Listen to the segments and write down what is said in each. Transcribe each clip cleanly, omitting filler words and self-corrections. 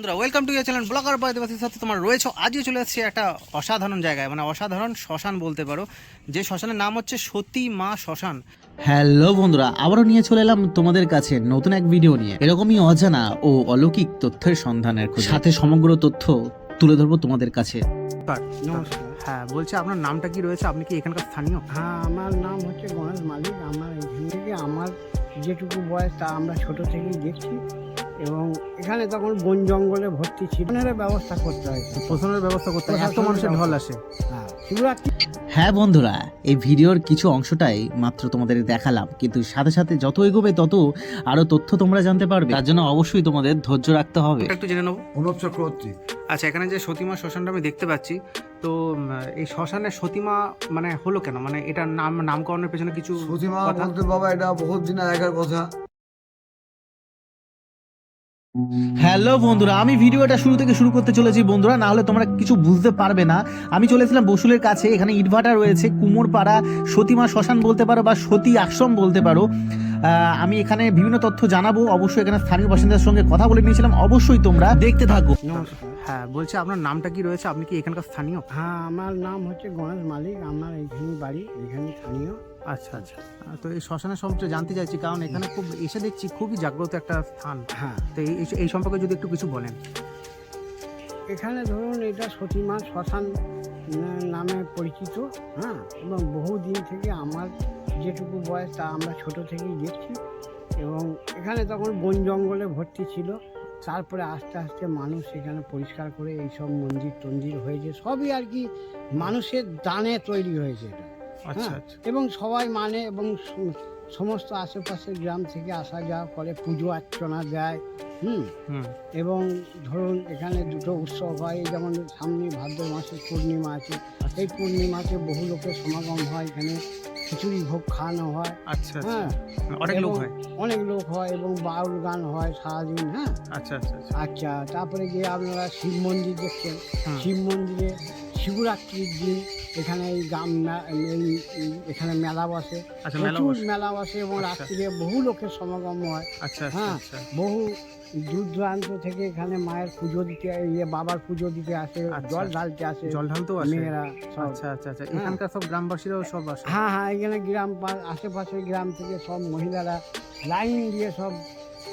বন্ধুরা welcome to your channel blogger by দেবাশীর সাথে তোমার রয়েছে। আজকে চলে এসেছি একটা অসাধারণ জায়গায়, মানে অসাধারণ শ্মশান বলতে পারো, যে শ্মশানের নাম হচ্ছে সতী মা শ্মশান। হ্যালো বন্ধুরা, আবারও নিয়ে চলে এলাম তোমাদের কাছে নতুন এক ভিডিও নিয়ে। এরকমই অজানা ও অলৌকিক তথ্যের সন্ধানের খোঁজে, সাথে সমগ্র তথ্য তুলে ধরবো তোমাদের কাছে। নমস্কার। হ্যাঁ, বলছি আপনার নামটা কি রয়েছে? আপনি কি এখানকার স্থানীয়? হ্যাঁ, আমার নাম হচ্ছে গণেশ মালিক। আমার এখান থেকে আমার যেটুকু বয়স তা আমরা ছোট থেকেই দেখছি, এবং এখানে তখন বন জঙ্গলে ভর্তি ছিল। ব্যবস্থা করতে হয়, প্রশাসনের ব্যবস্থা করতে হয়, এত মানুষের ঢল আসে। হ্যাঁ, শিবরাত্রি। হ্যাঁ বন্ধুরা, এই ভিডিওর কিছু অংশটাই মাত্র তোমাদের দেখালাম, কিন্তু সাথে সাথে যত এগোবে তত আরো তথ্য তোমরা জানতে পারবে। তার জন্য অবশ্যই তোমাদের ধৈর্য রাখতে হবে। একটু জেনে নেবো। অনুপ চক্রবর্তী। আচ্ছা, এখানে যে সতীমা শ্মশানটা আমি দেখতে পাচ্ছি, তো এই শ্মশানের সতীমা মানে হলো কেন? মানে এটার নামকরণের পেছনে কিছু সতীমা কথা? বলতে বাবা এটা বহুত দিন আগের কথা। হ্যালো বন্ধুরা, আমি ভিডিওটা শুরু থেকে শুরু করতে চলেছি বন্ধুরা, না হলে তোমরা কিছু বুঝতে পারবে না। আমি চলেছিলাম বসুলের কাছে, এখানে ইটভাটা রয়েছে, কুমোরপাড়া সতীমা শ্মশান বলতে পারো বা সতী আশ্রম বলতে পারো। আমি এখানে বিভিন্ন তথ্য জানাবো, অবশ্যই এখানে স্থানীয় বাসিন্দাদের সঙ্গে কথা বলে নিয়েছিলাম, অবশ্যই তোমরা দেখতে থাকো। নমস্কার। হ্যাঁ, বলছি আপনার নামটা কি রয়েছে? আপনি কি এখানকার স্থানীয়? হ্যাঁ, আমার নাম হচ্ছে গণেশ মালিক। আমার এইখানেই বাড়ি, এখানেই স্থানীয়। আচ্ছা আচ্ছা। তো এই শ্মশানের সম্পর্কে জানতে চাইছি, কারণ এখানে খুব এসে দেখছি খুবই জাগ্রত একটা স্থান। হ্যাঁ, তো এই সম্পর্কে যদি একটু কিছু বলেন। এখানে ধরুন এটা সতীমা শ্মশান নামে পরিচিত। হ্যাঁ, এবং বহুদিন থেকে আমার যেটুকু বয়স তা আমরা ছোট থেকেই দেখছি, এবং এখানে তখন বন জঙ্গলে ভর্তি ছিল। তারপরে আস্তে আস্তে মানুষ এখানে পরিষ্কার করে এইসব মন্দির টন্দির হয়েছে, সবই আর কি মানুষের দানে তৈরি হয়েছে এটা। আচ্ছা হ্যাঁ, আচ্ছা। এবং সবাই মানে, এবং সমস্ত আশেপাশের গ্রাম থেকে আসা যাওয়া করে, পুজো অর্চনা দেয়। হুম, হুম। এবং ধরুন এখানে দুটো উৎসব হয়, এই যেমন সামনে ভাদ্র মাসের পূর্ণিমা আছে, এই পূর্ণিমাতে বহু লোকের সমাগম হয়, এখানে খিচুড়ি ভোগ খাওয়ানো হয়। আচ্ছা আচ্ছা। হ্যাঁ, অনেক লোক এবং হয়। অনেক লোক হয়, এবং বাউল গান হয় সারাদিন। হ্যাঁ, আচ্ছা আচ্ছা আচ্ছা। আচ্ছা, তারপরে যে আপনারা শিব মন্দির দেখছেন, হুম। শিব মন্দিরে শিবরাত্রির দিন এখানে এই এখানে মেলা বসে, আচ্ছা, মেলা প্রচুর বসে। মেলা বসে, এবং আচ্ছা। রাত্রিরে বহু লোকের সমাগম হয়। আচ্ছা আচ্ছা হ্যাঁ, আচ্ছা। বহু দূর দূরান্ত থেকে এখানে মায়ের পুজো দিতে, বাবার পুজো দিতে আসে, আচ্ছা। জল ঢালতে আসে জল ঢালতেও আসে? মেয়েরা সব। আচ্ছা আচ্ছা আচ্ছা। হ্যাঁ। এখানকার সব গ্রামবাসীরাও সব আসে? হ্যাঁ হ্যাঁ, এখানে আশেপাশের গ্রাম থেকে সব মহিলারা লাইন দিয়ে সব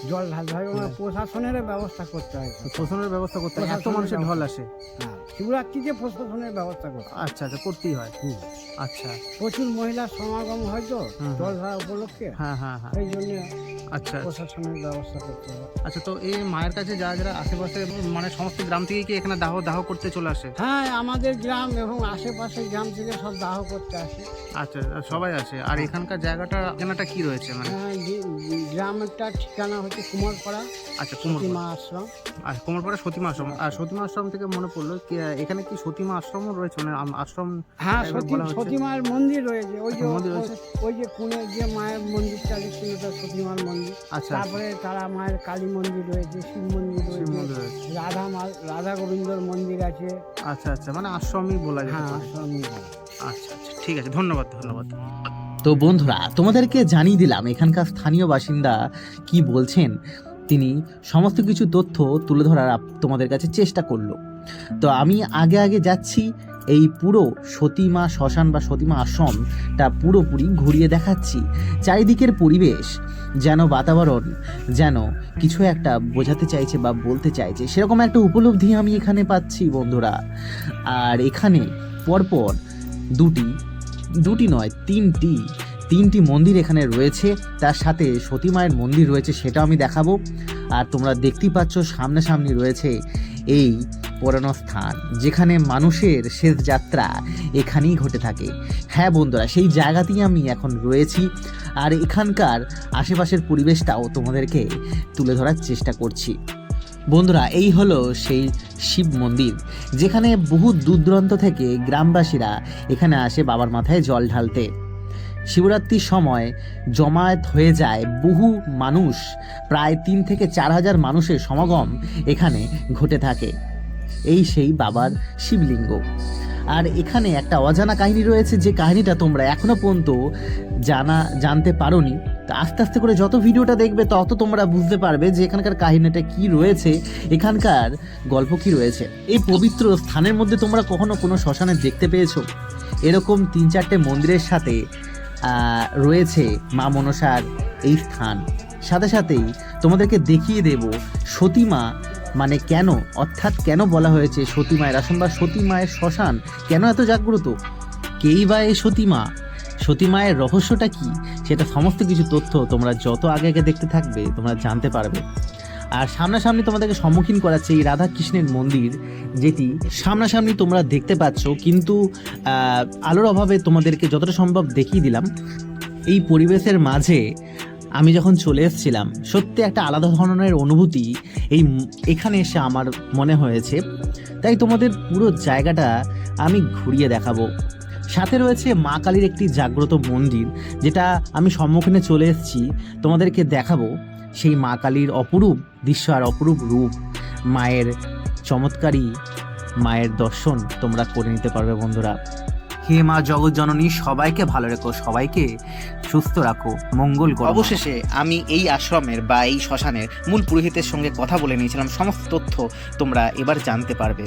জল ঢালতে হয়, এবং প্রশাসনের ব্যবস্থা করতে হয়। তো প্রশাসনের ব্যবস্থা করতে হয়, এত প্রশাসনের মানুষের ঢল ব্যবস্থা। আসে? হ্যাঁ, শিবরাত্রিতে প্রশাসনের ব্যবস্থা করতে হয়। আচ্ছা আচ্ছা, করতেই হয়। হুম। আচ্ছা। প্রচুর মহিলার সমাগম হয় তো হুম। জল ঢালা উপলক্ষে, হ্যাঁ হ্যাঁ হ্যাঁ। সেই জন্য আচ্ছা আচ্ছা। প্রশাসনের ব্যবস্থা করতে হয়। আচ্ছা, তো এই মায়ের কাছে যারা যারা আশেপাশে, মানে সমস্ত গ্রাম থেকে কি এখানে দাহ করতে চলে আসে? হ্যাঁ, আমাদের গ্রাম এবং আশেপাশের গ্রাম থেকে সব দাহ করতে আসে। আচ্ছা, সবাই আসে। আর এখানকার ঠিকানাটা কি রয়েছে মানে? হ্যাঁ, গ্রামটা ঠিকানা হচ্ছে কুমারপাড়া আচ্ছা, সতীমা আশ্রম। আর কুমারপাড়া সতীমা আশ্রম। আর সতীমা আশ্রম থেকে মনে পড়লো কি, এখানে কি সতীমা আশ্রমও রয়েছে? মানে আশ্রম? হ্যাঁ, এবার বলা হচ্ছে। সতীমার মন্দির রয়েছে, ওই যে আচ্ছা, মন্দির রয়েছে। ওই যে কোণে যে মায়ের মন্দিরটা দেখছিল, ওটা সতীমার মন্দির। আচ্ছা। তারপরে তারা মায়ের কালী মন্দির রয়েছে, শিব মন্দির শিব রয়েছে, মন্দির রয়েছে। রাধা গোবিন্দর মন্দির আছে। আচ্ছা আচ্ছা, মানে আশ্রমই বলা যেতে হ্যাঁ, পারে। আশ্রমই বলে। আচ্ছা আচ্ছা, ঠিক আছে, ধন্যবাদ ধন্যবাদ। তো বন্ধুরা, তোমাদেরকে জানিয়ে দিলাম এখানকার স্থানীয় বাসিন্দা কি বলছেন। তিনি সমস্ত কিছু তথ্য তুলে ধরার তোমাদের কাছে চেষ্টা করলো। তো আমি আগে আগে যাচ্ছি, এই পুরো সতীমা শ্মশান বা সতীমা আশ্রমটা পুরোপুরি ঘুরিয়ে দেখাচ্ছি। চারিদিকের পরিবেশ যেন, বাতাবরণ যেন কিছু একটা বোঝাতে চাইছে বা বলতে চাইছে, সেরকম একটা উপলব্ধি আমি এখানে পাচ্ছি বন্ধুরা। আর এখানে পরপর দুটি নয়, তিনটি মন্দির এখানে রয়েছে, তার সাথে সতী মায়ের মন্দির রয়েছে, সেটা আমি দেখাবো। আর তোমরা দেখতেই পাচ্ছ সামনাসামনি রয়েছে এই পুরানো স্থান, যেখানে মানুষের শেষ যাত্রা এখানেই ঘটে থাকে। হ্যাঁ বন্ধুরা, সেই জায়গাতেই আমি এখন রয়েছি, আর এখানকার আশেপাশের পরিবেশটাও তোমাদেরকে তুলে ধরার চেষ্টা করছি। বন্ধুরা, এই হলো সেই শিব মন্দির, যেখানে বহু দূর দূরান্ত থেকে গ্রামবাসীরা এখানে আসে বাবার মাথায় জল ঢালতে। শিবরাত্রির সময় জমায়েত হয়ে যায় বহু মানুষ, প্রায় 3 থেকে 4 হাজার মানুষের সমাগম এখানে ঘটে থাকে। এই সেই বাবার শিবলিঙ্গ। আর এখানে একটা অজানা কাহিনী রয়েছে, যে কাহিনীটা তোমরা এখনো পর্যন্ত জানতে পারোনি। তো আস্তে আস্তে করে যত ভিডিওটা দেখবে তত তোমরা বুঝতে পারবে যে এখানকার কাহিনীটা কি রয়েছে, এখানকার গল্প কি রয়েছে। এই পবিত্র স্থানের মধ্যে তোমরা কখনো কোনো শ্মশানে দেখতে পেয়েছো? এরকম 3-4টে মন্দিরের সাথে রয়েছে মা মনসার এই স্থান। সাথে সাথেই তোমাদেরকে দেখিয়ে দেব সতীমা মানে কেন, অর্থাৎ কেন বলা হয়েছে সতী মায়ের আসন বা সতী মায়ের শ্মশান কেন এত জাগ্রত, কেই বা এই সতীমা, সতী মায়ের রহস্যটা কি, সেটা সমস্ত কিছু তথ্য তোমরা যত আগে আগে দেখতে থাকবে তোমরা জানতে পারবে। আর সামনাসামনি তোমাদেরকে সম্মুখীন করাচ্ছে এই রাধা কৃষ্ণের মন্দির, যেটি সামনাসামনি তোমরা দেখতে পাচ্ছ, কিন্তু আলোর অভাবে তোমাদেরকে যতটা সম্ভব দেখিয়ে দিলাম। এই পরিবেশের মাঝে আমি যখন চলে এসেছিলাম, সত্যি একটা আলাদা ধরনের অনুভূতি এখানে এসে আমার মনে হয়েছে। তাই তোমাদের পুরো জায়গাটা আমি ঘুরিয়ে দেখাবো। সাথে রয়েছে মা কালীর একটি জাগ্রত মন্দির, যেটা আমি সম্মুখীনে চলে এসেছি, তোমাদেরকে দেখাবো সেই মা কালীর অপরূপ দৃশ্য আর অপরূপ রূপ। মায়ের চমৎকারী মায়ের দর্শন তোমরা করে নিতে পারবে বন্ধুরা। হে মা জগৎ জননী, সবাইকে ভালো রেখো, সবাইকে সুস্থ রাখো, মঙ্গল করো। অবশেষে আমি এই আশ্রমের বা এই শ্মশানের মূল পুরোহিতের সঙ্গে কথা বলে নিয়েছিলাম, সমস্ত তথ্য তোমরা এবার জানতে পারবে।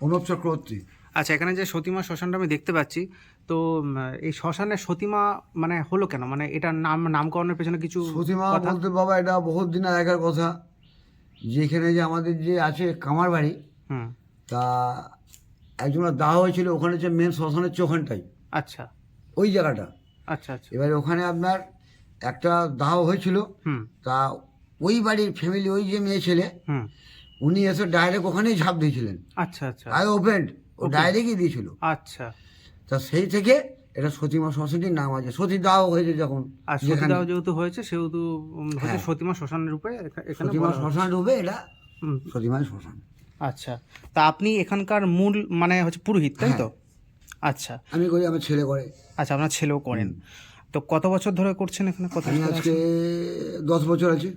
অনুপ চক্রবর্তী। আচ্ছা, এখানে যে সতীমা শ্মশানটা আমি দেখতে পাচ্ছি, তো এই শ্মশানের সতীমা মানে হলো কেন, মানে এটার নামকরণের পেছনে কিছু সতীমা কথা? বলতে বাবা এটা বহুত দিন আগের কথা। যেখানে যে আমাদের যে আছে কামার বাড়ি, হুম, তা একজনের দাহ হয়েছিল ওখানে, যে মেন শ্মশানের ওখানটাই, আচ্ছা ওই জায়গাটা। আচ্ছা আচ্ছা, এবারে ওখানে আপনার একটা দাহ হয়েছিল, হুম তা ওই বাড়ির ফ্যামিলি, ওই যে মেয়ে ছেলে, হুম, উনি এসে ডাইরেক্ট ওখানেই ঝাঁপ দিয়েছিলেন। আচ্ছা আচ্ছা আই ওপেন, ও ডাইরেক্টই দিয়েছিল। আচ্ছা। তা সেই থেকে এটা সতীমা শ্মশানটির নাম আছে। সতী দাহ হয়েছে যখন, আর যেখানে সতীদাহ যেহেতু হয়েছে সেহেতু হচ্ছে হ্যাঁ। সতীমা শ্মশানের রূপে এখানে সতীমা বলা হচ্ছে। শ্মশান রূপে এটা হুম, সতীমার শ্মশান। আচ্ছা। তা আপনি এখানকার মূল মানে হচ্ছে পুরোহিত, তাই তো? আচ্ছা আমি করি, আমার ছেলে করে। আচ্ছা, আপনার ছেলেও করেন। তো কত বছর ধরে করছেন এখানে? কত আমি বছর আজকে আছেন? 10 বছর আছে।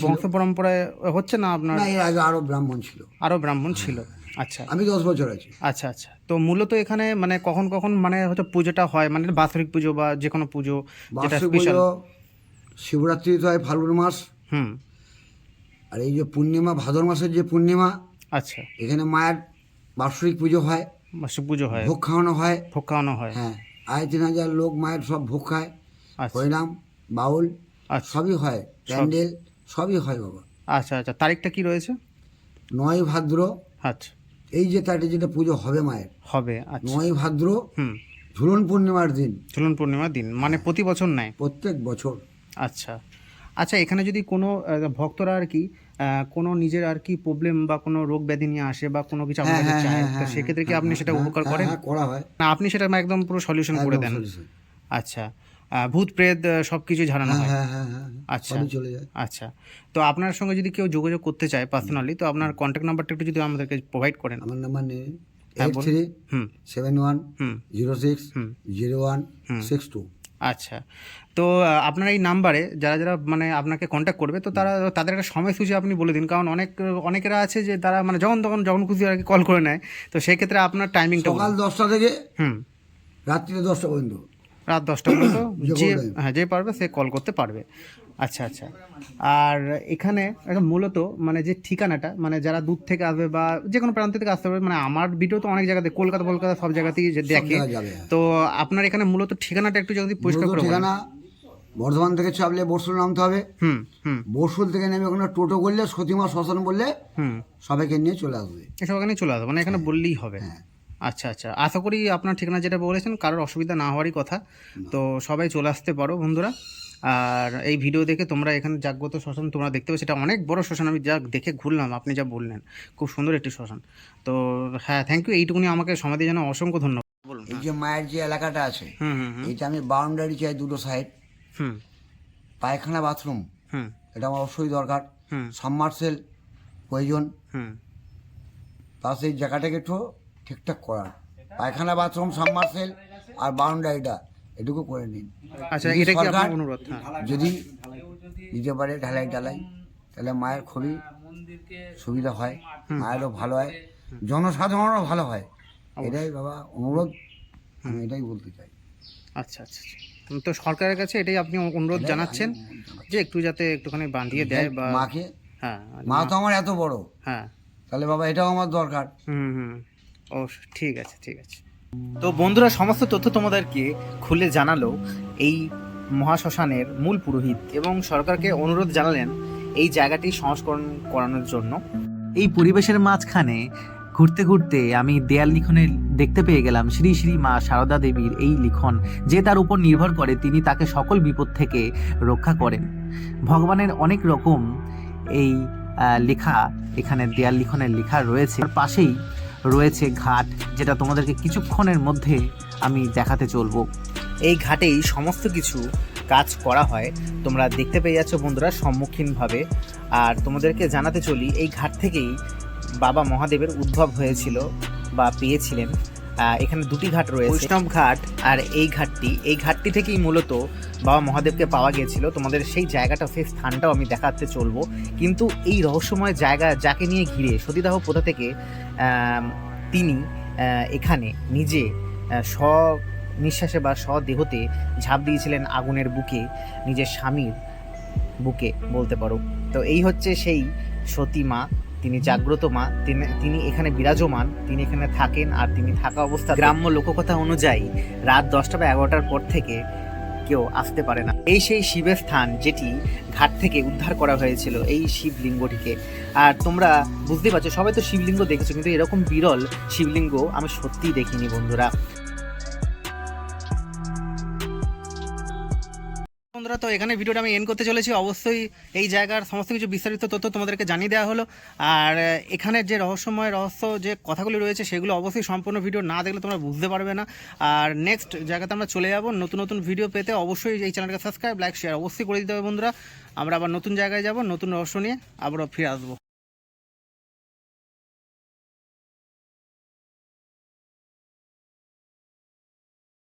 বংশ পরম্পরায় হচ্ছে না আপনার? না, এর আগে আরো ব্রাহ্মণ ছিল, আরো ব্রাহ্মণ ছিল। আচ্ছা আমি 10 বছর আছি। আচ্ছা আচ্ছা। তো মূলত এখানে মানে কখন কখন মানে হচ্ছে পুজোটা হয়, মানে বাৎসরিক পুজো বা যে কোনো পুজো যেটা বার্ষিক স্পেশাল? পুজো শিবরাত্রি তো হয় ফাল্গুন মাস, হুম, আর এই যে পূর্ণিমা, ভাদর মাসের যে পূর্ণিমা, আচ্ছা, এখানে মায়ের বার্ষিক পুজো হয়, বার্ষিক পুজো হয়, ভোগ খাওয়ানো হয়। ভোগ খাওয়ানো হয়। হ্যাঁ, 2,500 লোক মায়ের সব ভোগ খায়, আচ্ছা হরিনাম বাউল আচ্ছা সবই হয়, প্যান্ডেল সবই হয় বাবা। আচ্ছা আচ্ছা। তারিখটা কি রয়েছে? 9 ভাদ্র, আচ্ছা, এই যে তারিখে যেটা পুজো হবে মায়ের, হবে। আচ্ছা, 9 ভাদ্র হুম, ঝুলন পূর্ণিমার দিন, ঝুলন পূর্ণিমার দিন, মানে প্রতি বছর নেয়? প্রত্যেক বছর। আচ্ছা আচ্ছা। এখানে যদি কোনো ভক্তরা আর কি কোনো নিজের আর কি প্রবলেম বা কোনো রোগ ব্যাধি নিয়ে আসে বা কোনো কিছু আপনার কাছে চায়, তো সেক্ষেত্রে কি আপনি সেটা উপকার করেন? হ্যাঁ, করা হয়, না আপনি সেটা একদম পুরো সলিউশন করে একদম দেন? solution। আচ্ছা, ভূত প্রেত সব কিছু ঝাড়ানো হয়? হ্যাঁ হ্যাঁ হ্যাঁ, আচ্ছা সবই চলে যায়। আচ্ছা। তো আপনার সঙ্গে যদি কেউ যোগাযোগ করতে চায় পার্সোনালি, তো আপনার কন্ট্যাক্ট নাম্বারটা একটু যদি আমাদেরকে প্রোভাইড করেন। আমার নাম্বার নেই, হ্যাঁ, বলুন। 8371 হুম 06 হুম 0162। আচ্ছা। তো আপনার এই নাম্বারে যারা যারা মানে আপনাকে কন্ট্যাক্ট করবে, তো তাদের একটা সময়সূচি আপনি বলে দিন, কারণ অনেকেরা আছে যে তারা মানে যখন খুশি আর কি কল করে নেয়, তো সেই ক্ষেত্রে আপনার টাইমিংটা সকাল 10টা থেকে হুম রাত্রি 10টা পর্যন্ত। রাত 10টা পর্যন্ত যে যে কোনো time। হ্যাঁ যে পারবে সে কল করতে পারবে। আচ্ছা আচ্ছা। আর এখানে একটা মূলত মানে যে ঠিকানাটা, মানে যারা দূর থেকে আসবে বা যে কোনো প্রান্ত থেকে আসতে পারবে, মানে আমার ভিডিও তো অনেক জায়গাতে, কলকাতা সব জায়গাতেই যে সব দেখে, জায়গায় যাবে, হ্যাঁ। তো আপনার এখানে মূলত ঠিকানাটা একটু যদি পরিষ্কার মূলত করে বলেন। ঠিকানা বর্ধমান থেকে চাপলে বরশুল নামতে হবে। হুম হুম বরশুল থেকে নেমে ওখানে টোটো করলে সতীমা শ্মশান বললে হুম সবাইকে নিয়ে চলে আসবে। এসব ওখানে চলে আসবে, মানে এখানে বললেই হবে? হ্যাঁ। আচ্ছা আচ্ছা। আশা করি আপনার ঠিকানা যেটা বলেছেন কারোর অসুবিধা না হওয়ারই কথা, তো সবাই চলে আসতে পারো বন্ধুরা। আর এই ভিডিও দেখে তোমরা এখানে জাগ্রত শ্মশান তোমরা দেখতে পাবে, সেটা অনেক বড় শ্মশান, আমি যা দেখে ঘুরলাম, আপনি যা বললেন খুব সুন্দর একটি শ্মশান। তো হ্যাঁ, থ্যাংক ইউ, এইটুকুনি আমাকে সময় দিয়ে জন্য অসংখ্য ধন্যবাদ। বলুন। এই যে মায়ের যে এলাকাটা আছে, হুম হুম হুম এটা আমি বাউন্ডারি চাই, দুটো সাইড, হুম পায়খানা বাথরুম, হুম এটা আমার অবশ্যই দরকার। হুম সাবমার্সেল প্রয়োজন, হুম তা সেই জায়গাটাকে একটু ঠিকঠাক করার। পায়খানা বাথরুম, সাবমার্সেল আর বাউন্ডারিটা এটুকু করে নিন। আচ্ছা, যদি এটা কি সরকার আপনার অনুরোধ? হ্যাঁ যদি দিতে পারে ঢালাই তাহলে মায়ের খুবই সুবিধা হয়, মায়েরও ভালো হয়, জনসাধারণও ভালো হয়। এটাই বাবা অনুরোধ, আমি এটাই বলতে চাই। আচ্ছা আচ্ছা আচ্ছা। তো সরকারের কাছে এটাই আপনি অনুরোধ এটাই জানাচ্ছেন আমি জানাচ্ছি। যে একটু যাতে একটুখানি বাঁধিয়ে দেয় বা মাকে, হ্যাঁ মা তো আমার এত বড়, হ্যাঁ তাহলে বাবা এটাও আমার দরকার। হুম হুম অবশ্যই, ঠিক আছে ঠিক আছে। তো বন্ধুরা, সমস্ত তথ্য তোমাদেরকে খুলে জানালো এই মহাশ্মশানের মূল পুরোহিত, এবং সরকারকে অনুরোধ জানালেন এই জায়গাটি সংস্করণ করানোর জন্য। এই পরিবেশের মাঝখানে ঘুরতে ঘুরতে আমি দেয়াল লিখনে দেখতে পেয়ে গেলাম শ্রী শ্রী মা সারদা দেবীর এই লিখন, যে তার উপর নির্ভর করে তিনি তাকে সকল বিপদ থেকে রক্ষা করেন। ভগবানের অনেক রকম এই লেখা এখানে দেয়াল লিখনের লেখা রয়েছে। তার পাশেই রয়েছে ঘাট, যেটা তোমাদেরকে কিছুক্ষণের মধ্যে আমি দেখাতে চলবো। এই ঘাটেই সমস্ত কিছু কাজ করা হয়, তোমরা দেখতে পেয়ে যাচ্ছ বন্ধুরা সম্মুখীনভাবে। আর তোমাদেরকে জানাতে চলি, এই ঘাট থেকেই বাবা মহাদেবের উদ্ভব হয়েছিল বা পেয়েছিলেন। এখানে দুটি ঘাট রয়েছে, বৈষ্ণব ঘাট আর এই ঘাটটি থেকেই মূলত বাবা মহাদেবকে পাওয়া গিয়েছিল। তোমাদের সেই জায়গাটা, সেই স্থানটাও আমি দেখাতে চলবো। কিন্তু এই রহস্যময় জায়গা যাকে নিয়ে ঘিরে সতীদাহ প্রথা থেকে তিনি এখানে নিজে নিঃশ্বাসে বা স্বদেহতে ঝাঁপ দিয়েছিলেন আগুনের বুকে, নিজের স্বামীর বুকে বলতে পারো। তো এই হচ্ছে সেই সতী মা, তিনি জাগ্রত মা, তিনি এখানে বিরাজমান, তিনি এখানে থাকেন। আর তিনি থাকা অবস্থা, গ্রাম্য লোককথা অনুযায়ী রাত 10টা বা 11টার পর থেকে কেউ আসতে পারে না। এই সেই শিবের স্থান যেটি ঘাট থেকে উদ্ধার করা হয়েছিল, এই শিবলিঙ্গটিকে। আর তোমরা বুঝতেই পারছো, সবাই তো শিবলিঙ্গ দেখেছো, কিন্তু এরকম বিরল শিবলিঙ্গ আমি সত্যিই দেখিনি বন্ধুরা। বন্ধুরা, তো এখানে ভিডিওটা আমি এন্ড করতে চলেছি। অবশ্যই এই জায়গার সমস্ত কিছু বিস্তারিত তথ্য তোমাদেরকে জানিয়ে দেওয়া হলো। আর এখানের যে রহস্য যে কথাগুলি রয়েছে, সেগুলো অবশ্যই সম্পূর্ণ ভিডিও না দেখলে তোমরা বুঝতে পারবে না। আর নেক্সট জায়গাতে আমরা চলে যাব। নতুন নতুন ভিডিও পেতে অবশ্যই এই চ্যানেলকে সাবস্ক্রাইব, লাইক, শেয়ার অবশ্যই করে দিতে হবে বন্ধুরা। আমরা আবার নতুন জায়গায় যাব, নতুন রহস্য নিয়ে আবারও ফিরে আসবো।